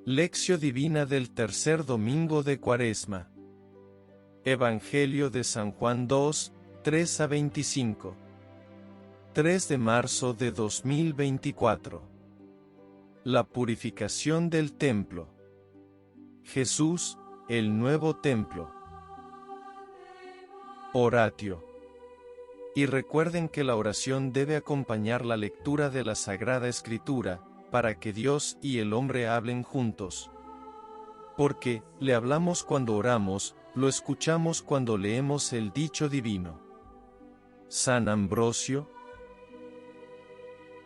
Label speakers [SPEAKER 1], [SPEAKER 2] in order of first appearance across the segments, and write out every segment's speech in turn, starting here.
[SPEAKER 1] Lección Divina del tercer domingo de Cuaresma. Evangelio de San Juan 2, 3 a 25. 3 de marzo de 2024. La purificación del templo. Jesús, el nuevo templo. Oratio. Y recuerden que la oración debe acompañar la lectura de la Sagrada Escritura, para que Dios y el hombre hablen juntos. Porque, le hablamos cuando oramos, lo escuchamos cuando leemos el dicho divino. San Ambrosio.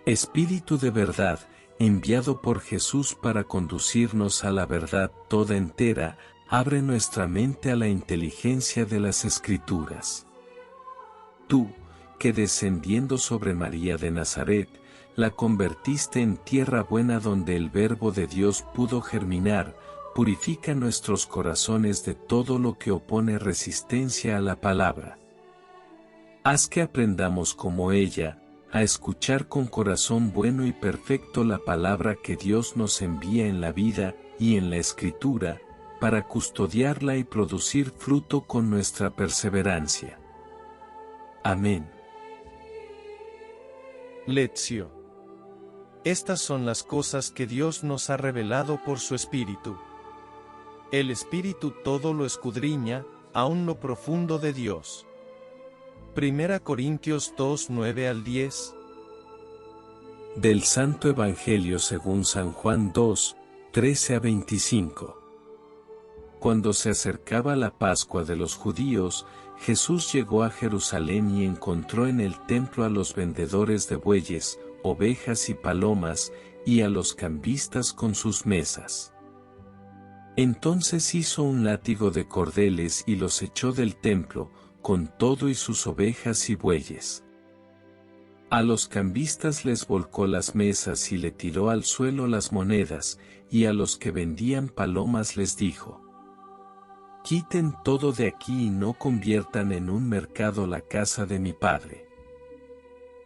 [SPEAKER 2] Espíritu de verdad, enviado por Jesús para conducirnos a la verdad toda entera, abre nuestra mente a la inteligencia de las Escrituras. Tú, que descendiendo sobre María de Nazaret, la convertiste en tierra buena donde el Verbo de Dios pudo germinar, purifica nuestros corazones de todo lo que opone resistencia a la palabra. Haz que aprendamos como ella, a escuchar con corazón bueno y perfecto la palabra que Dios nos envía en la vida y en la Escritura, para custodiarla y producir fruto con nuestra perseverancia. Amén.
[SPEAKER 1] Lección. Estas son las cosas que Dios nos ha revelado por su Espíritu. El Espíritu todo lo escudriña, aun lo profundo de Dios. 1 Corintios 2, 9 al 10.
[SPEAKER 2] Del Santo Evangelio según San Juan 2, 13 a 25. Cuando se acercaba la Pascua de los judíos, Jesús llegó a Jerusalén y encontró en el templo a los vendedores de bueyes, ovejas y palomas, y a los cambistas con sus mesas. Entonces hizo un látigo de cordeles y los echó del templo, con todo y sus ovejas y bueyes. A los cambistas les volcó las mesas y le tiró al suelo las monedas, y a los que vendían palomas les dijo: «Quiten todo de aquí y no conviertan en un mercado la casa de mi Padre».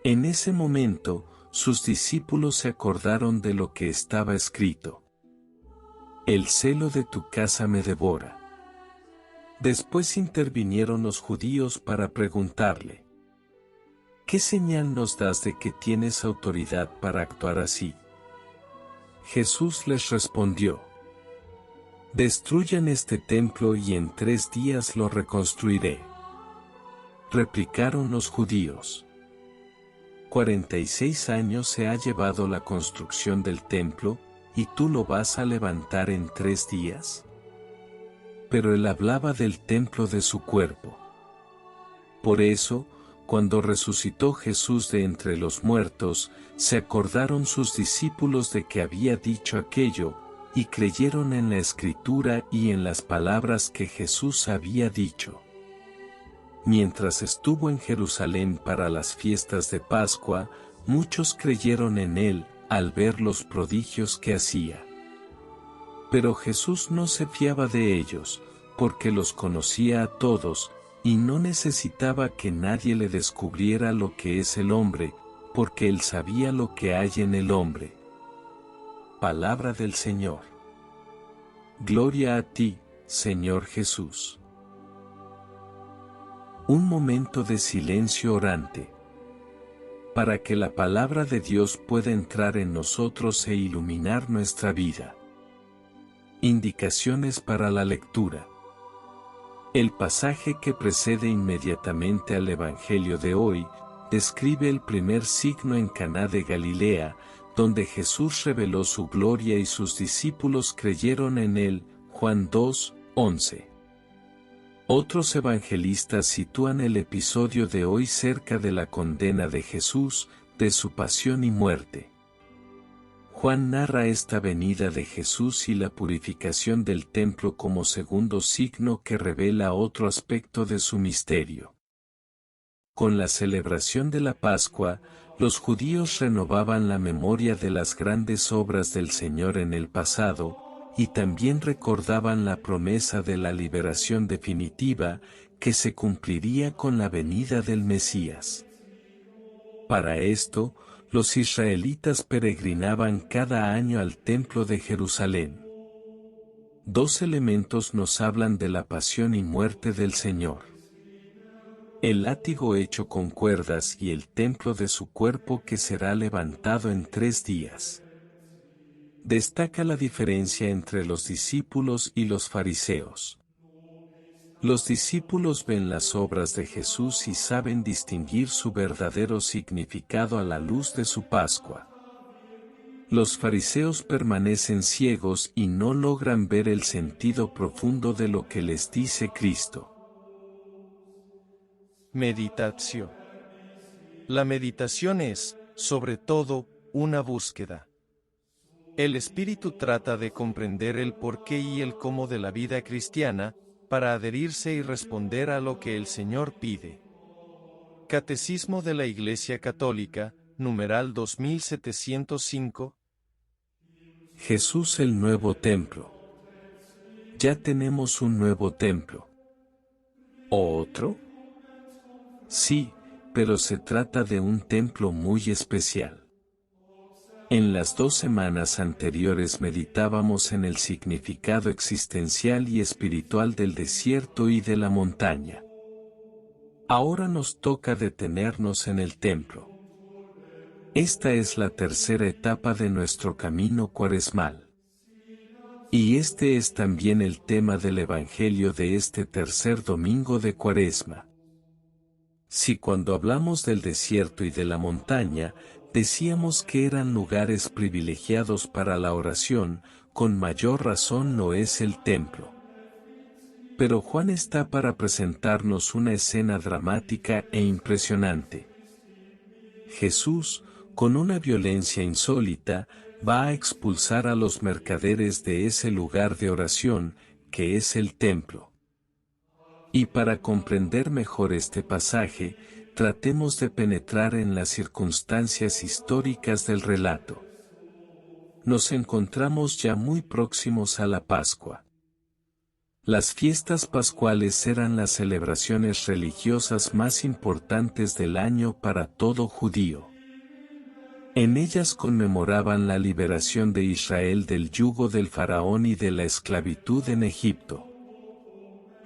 [SPEAKER 2] En ese momento, sus discípulos se acordaron de lo que estaba escrito: «El celo de tu casa me devora». Después intervinieron los judíos para preguntarle: «¿Qué señal nos das de que tienes autoridad para actuar así?». Jesús les respondió: «Destruyan este templo y en 3 días lo reconstruiré». Replicaron los judíos: 46 años se ha llevado la construcción del templo, ¿y tú lo vas a levantar en 3 días? Pero él hablaba del templo de su cuerpo. Por eso, cuando resucitó Jesús de entre los muertos, se acordaron sus discípulos de que había dicho aquello, y creyeron en la Escritura y en las palabras que Jesús había dicho. Mientras estuvo en Jerusalén para las fiestas de Pascua, muchos creyeron en él, al ver los prodigios que hacía. Pero Jesús no se fiaba de ellos, porque los conocía a todos, y no necesitaba que nadie le descubriera lo que es el hombre, porque él sabía lo que hay en el hombre. Palabra del Señor. Gloria a ti, Señor Jesús. Un momento de silencio orante. Para que la palabra de Dios pueda entrar en nosotros e iluminar nuestra vida. Indicaciones para la lectura. El pasaje que precede inmediatamente al Evangelio de hoy, describe el primer signo en Caná de Galilea, donde Jesús reveló su gloria y sus discípulos creyeron en él, Juan 2, 11. Otros evangelistas sitúan el episodio de hoy cerca de la condena de Jesús, de su pasión y muerte. Juan narra esta venida de Jesús y la purificación del templo como segundo signo que revela otro aspecto de su misterio. Con la celebración de la Pascua, los judíos renovaban la memoria de las grandes obras del Señor en el pasado, y también recordaban la promesa de la liberación definitiva, que se cumpliría con la venida del Mesías. Para esto, los israelitas peregrinaban cada año al templo de Jerusalén. Dos elementos nos hablan de la pasión y muerte del Señor: el látigo hecho con cuerdas y el templo de su cuerpo que será levantado en 3 días. Destaca la diferencia entre los discípulos y los fariseos. Los discípulos ven las obras de Jesús y saben distinguir su verdadero significado a la luz de su Pascua. Los fariseos permanecen ciegos y no logran ver el sentido profundo de lo que les dice Cristo.
[SPEAKER 1] Meditación. La meditación es, sobre todo, una búsqueda. El espíritu trata de comprender el porqué y el cómo de la vida cristiana, para adherirse y responder a lo que el Señor pide. Catecismo de la Iglesia Católica, numeral 2705.
[SPEAKER 2] Jesús el nuevo templo. Ya tenemos un nuevo templo. ¿O otro? Sí, pero se trata de un templo muy especial. En las 2 semanas anteriores meditábamos en el significado existencial y espiritual del desierto y de la montaña. Ahora nos toca detenernos en el templo. Esta es la tercera etapa de nuestro camino cuaresmal. Y este es también el tema del Evangelio de este tercer domingo de Cuaresma. Si cuando hablamos del desierto y de la montaña, decíamos que eran lugares privilegiados para la oración, con mayor razón lo es el templo. Pero Juan está para presentarnos una escena dramática e impresionante. Jesús, con una violencia insólita, va a expulsar a los mercaderes de ese lugar de oración, que es el templo. Y para comprender mejor este pasaje, tratemos de penetrar en las circunstancias históricas del relato. Nos encontramos ya muy próximos a la Pascua. Las fiestas pascuales eran las celebraciones religiosas más importantes del año para todo judío. En ellas conmemoraban la liberación de Israel del yugo del faraón y de la esclavitud en Egipto.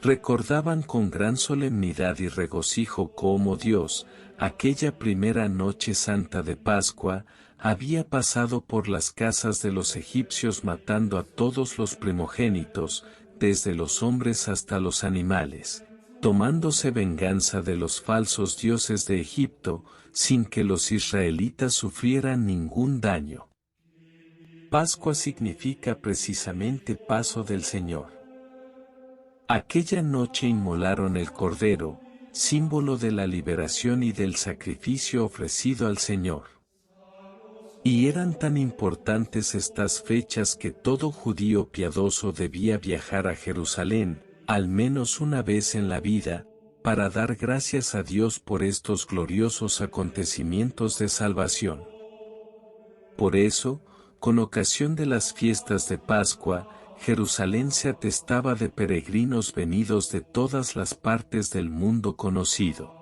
[SPEAKER 2] Recordaban con gran solemnidad y regocijo cómo Dios, aquella primera noche santa de Pascua, había pasado por las casas de los egipcios matando a todos los primogénitos, desde los hombres hasta los animales, tomándose venganza de los falsos dioses de Egipto, sin que los israelitas sufrieran ningún daño. Pascua significa precisamente paso del Señor. Aquella noche inmolaron el cordero, símbolo de la liberación y del sacrificio ofrecido al Señor. Y eran tan importantes estas fechas que todo judío piadoso debía viajar a Jerusalén, al menos una vez en la vida, para dar gracias a Dios por estos gloriosos acontecimientos de salvación. Por eso, con ocasión de las fiestas de Pascua, Jerusalén se atestaba de peregrinos venidos de todas las partes del mundo conocido.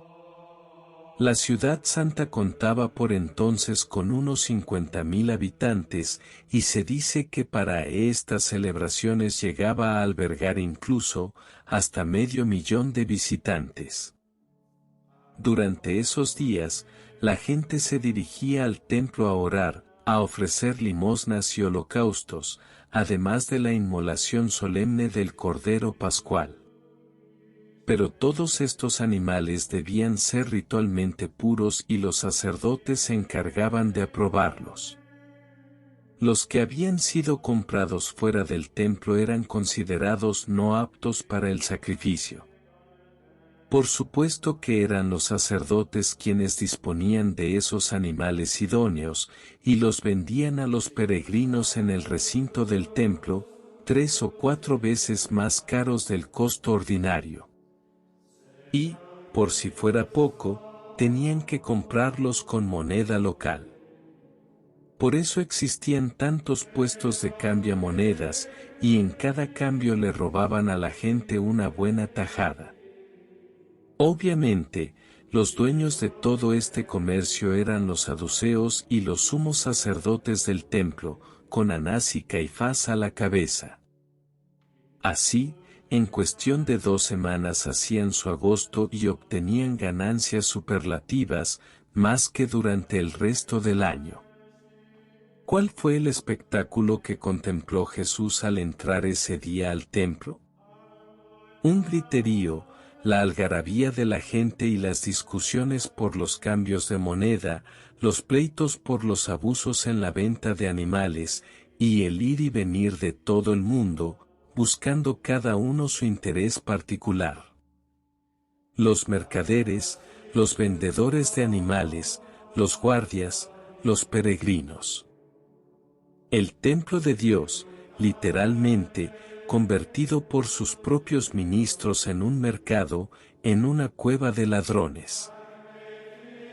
[SPEAKER 2] La ciudad santa contaba por entonces con unos 50.000 habitantes, y se dice que para estas celebraciones llegaba a albergar incluso hasta 500.000 de visitantes. Durante esos días, la gente se dirigía al templo a orar, a ofrecer limosnas y holocaustos, además de la inmolación solemne del Cordero Pascual. Pero todos estos animales debían ser ritualmente puros y los sacerdotes se encargaban de aprobarlos. Los que habían sido comprados fuera del templo eran considerados no aptos para el sacrificio. Por supuesto que eran los sacerdotes quienes disponían de esos animales idóneos, y los vendían a los peregrinos en el recinto del templo, 3 o 4 veces más caros del costo ordinario. Y, por si fuera poco, tenían que comprarlos con moneda local. Por eso existían tantos puestos de cambiamonedas, y en cada cambio le robaban a la gente una buena tajada. Obviamente, los dueños de todo este comercio eran los saduceos y los sumos sacerdotes del templo, con Anás y Caifás a la cabeza. Así, en cuestión de 2 semanas hacían su agosto y obtenían ganancias superlativas, más que durante el resto del año. ¿Cuál fue el espectáculo que contempló Jesús al entrar ese día al templo? Un griterío, la algarabía de la gente y las discusiones por los cambios de moneda, los pleitos por los abusos en la venta de animales, y el ir y venir de todo el mundo, buscando cada uno su interés particular. Los mercaderes, los vendedores de animales, los guardias, los peregrinos. El templo de Dios, literalmente, convertido por sus propios ministros en un mercado, en una cueva de ladrones.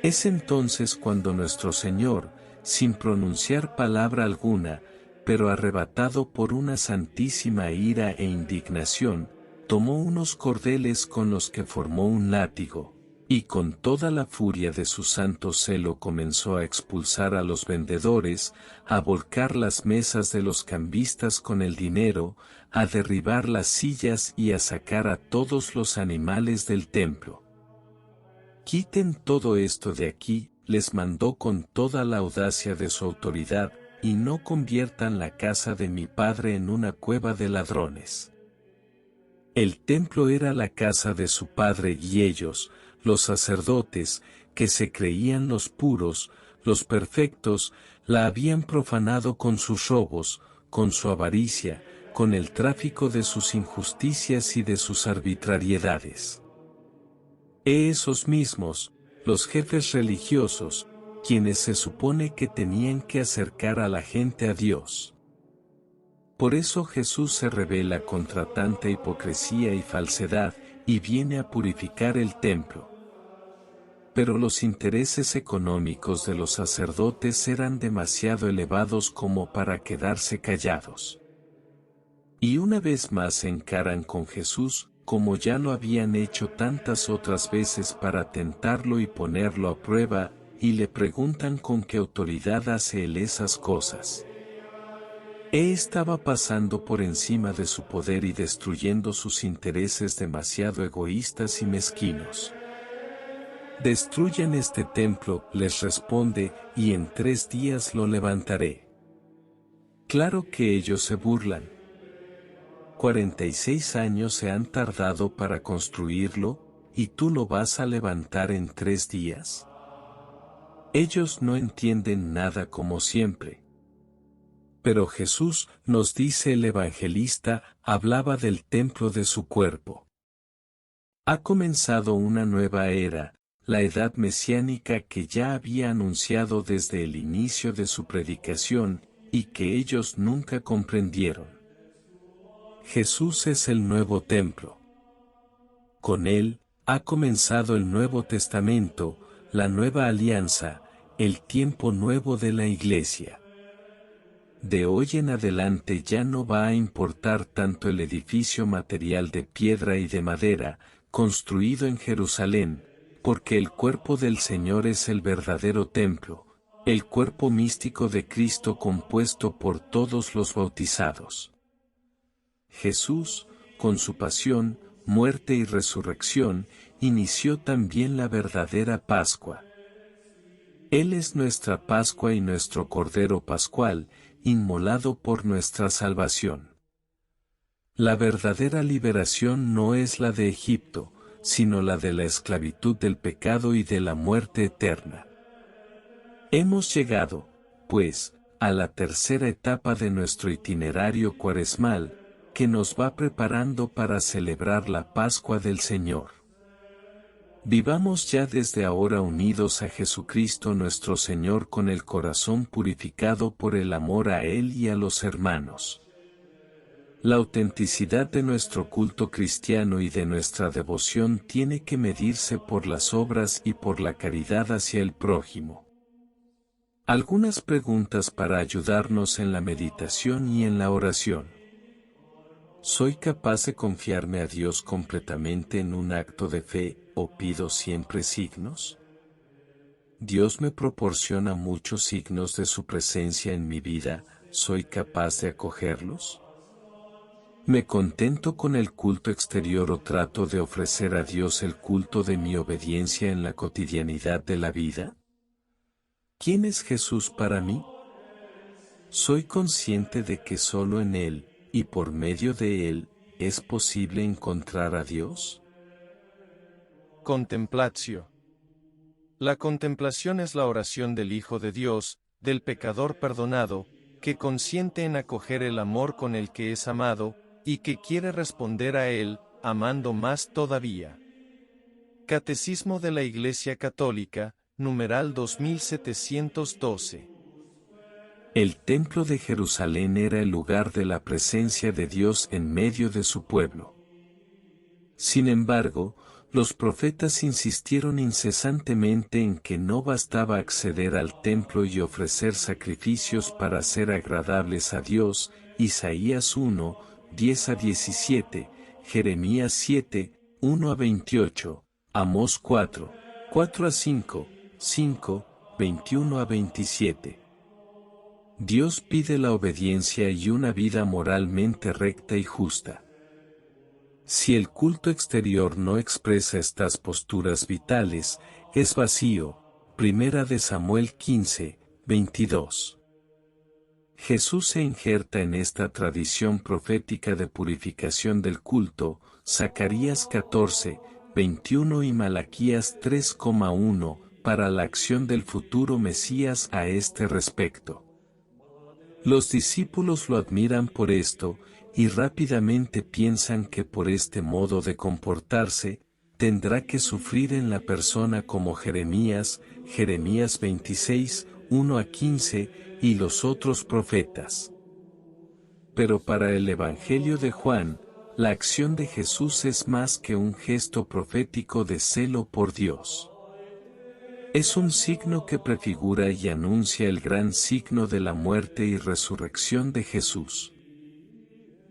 [SPEAKER 2] Es entonces cuando nuestro Señor, sin pronunciar palabra alguna, pero arrebatado por una santísima ira e indignación, tomó unos cordeles con los que formó un látigo, y con toda la furia de su santo celo comenzó a expulsar a los vendedores, a volcar las mesas de los cambistas con el dinero, a derribar las sillas y a sacar a todos los animales del templo. «Quiten todo esto de aquí», les mandó con toda la audacia de su autoridad, «y no conviertan la casa de mi Padre en una cueva de ladrones». El templo era la casa de su Padre y ellos, los sacerdotes, que se creían los puros, los perfectos, la habían profanado con sus robos, con su avaricia, con el tráfico de sus injusticias y de sus arbitrariedades. Esos mismos, los jefes religiosos, quienes se supone que tenían que acercar a la gente a Dios. Por eso Jesús se rebela contra tanta hipocresía y falsedad, y viene a purificar el templo. Pero los intereses económicos de los sacerdotes eran demasiado elevados como para quedarse callados. Y una vez más se encaran con Jesús, como ya lo habían hecho tantas otras veces para tentarlo y ponerlo a prueba, y le preguntan con qué autoridad hace él esas cosas. Estaba pasando por encima de su poder y destruyendo sus intereses demasiado egoístas y mezquinos. «Destruyan este templo», les responde, «y en 3 días lo levantaré». Claro que ellos se burlan. 46 años se han tardado para construirlo, ¿y tú lo vas a levantar en 3 días? Ellos no entienden nada como siempre. Pero Jesús, nos dice el evangelista, hablaba del templo de su cuerpo. Ha comenzado una nueva era, la edad mesiánica que ya había anunciado desde el inicio de su predicación, y que ellos nunca comprendieron. Jesús es el nuevo templo. Con él, ha comenzado el Nuevo Testamento, la nueva alianza, el tiempo nuevo de la Iglesia. De hoy en adelante ya no va a importar tanto el edificio material de piedra y de madera, construido en Jerusalén, porque el cuerpo del Señor es el verdadero templo, el cuerpo místico de Cristo compuesto por todos los bautizados. Jesús, con su pasión, muerte y resurrección, inició también la verdadera Pascua. Él es nuestra Pascua y nuestro Cordero Pascual, inmolado por nuestra salvación. La verdadera liberación no es la de Egipto, sino la de la esclavitud del pecado y de la muerte eterna. Hemos llegado, pues, a la tercera etapa de nuestro itinerario cuaresmal, que nos va preparando para celebrar la Pascua del Señor. Vivamos ya desde ahora unidos a Jesucristo nuestro Señor con el corazón purificado por el amor a Él y a los hermanos. La autenticidad de nuestro culto cristiano y de nuestra devoción tiene que medirse por las obras y por la caridad hacia el prójimo. Algunas preguntas para ayudarnos en la meditación y en la oración. ¿Soy capaz de confiarme a Dios completamente en un acto de fe, o pido siempre signos? Dios me proporciona muchos signos de su presencia en mi vida, ¿soy capaz de acogerlos? ¿Me contento con el culto exterior o trato de ofrecer a Dios el culto de mi obediencia en la cotidianidad de la vida? ¿Quién es Jesús para mí? Soy consciente de que solo en Él, y por medio de Él, es posible encontrar a Dios.
[SPEAKER 1] Contemplatio. La contemplación es la oración del Hijo de Dios, del pecador perdonado, que consiente en acoger el amor con el que es amado, y que quiere responder a él, amando más todavía. Catecismo de la Iglesia Católica, numeral 2712.
[SPEAKER 2] El templo de Jerusalén era el lugar de la presencia de Dios en medio de su pueblo. Sin embargo, los profetas insistieron incesantemente en que no bastaba acceder al templo y ofrecer sacrificios para ser agradables a Dios. Isaías 1, 10-17, Jeremías 7, 1-28, Amós 4, 4-5, 5, 21-27. Dios pide la obediencia y una vida moralmente recta y justa. Si el culto exterior no expresa estas posturas vitales, es vacío. Primera de Samuel 15, 22. Jesús se injerta en esta tradición profética de purificación del culto, Zacarías 14, 21 y Malaquías 3,1, para la acción del futuro Mesías a este respecto. Los discípulos lo admiran por esto, y rápidamente piensan que por este modo de comportarse, tendrá que sufrir en la persona como Jeremías 26, 1-15, y los otros profetas. Pero para el Evangelio de Juan, la acción de Jesús es más que un gesto profético de celo por Dios. Es un signo que prefigura y anuncia el gran signo de la muerte y resurrección de Jesús.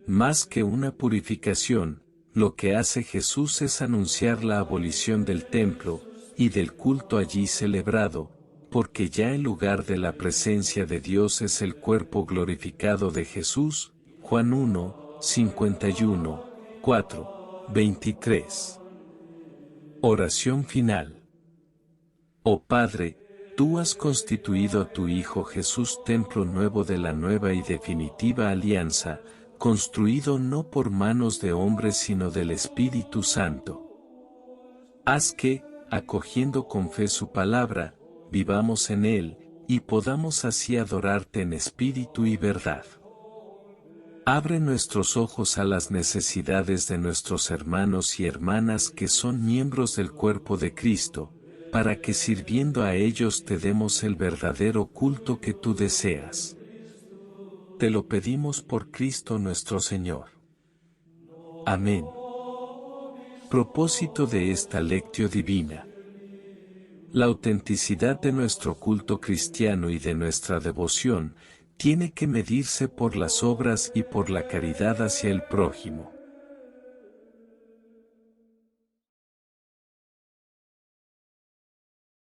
[SPEAKER 2] Más que una purificación, lo que hace Jesús es anunciar la abolición del templo, y del culto allí celebrado, porque ya el lugar de la presencia de Dios es el cuerpo glorificado de Jesús, Juan 1, 51, 4, 23. Oración final. Oh Padre, tú has constituido a tu Hijo Jesús templo nuevo de la nueva y definitiva alianza, construido no por manos de hombres sino del Espíritu Santo. Haz que, acogiendo con fe su palabra, vivamos en él, y podamos así adorarte en espíritu y verdad. Abre nuestros ojos a las necesidades de nuestros hermanos y hermanas que son miembros del cuerpo de Cristo, para que sirviendo a ellos te demos el verdadero culto que tú deseas. Te lo pedimos por Cristo nuestro Señor. Amén. Propósito de esta lectio divina. La autenticidad de nuestro culto cristiano y de nuestra devoción tiene que medirse por las obras y por la caridad hacia el prójimo.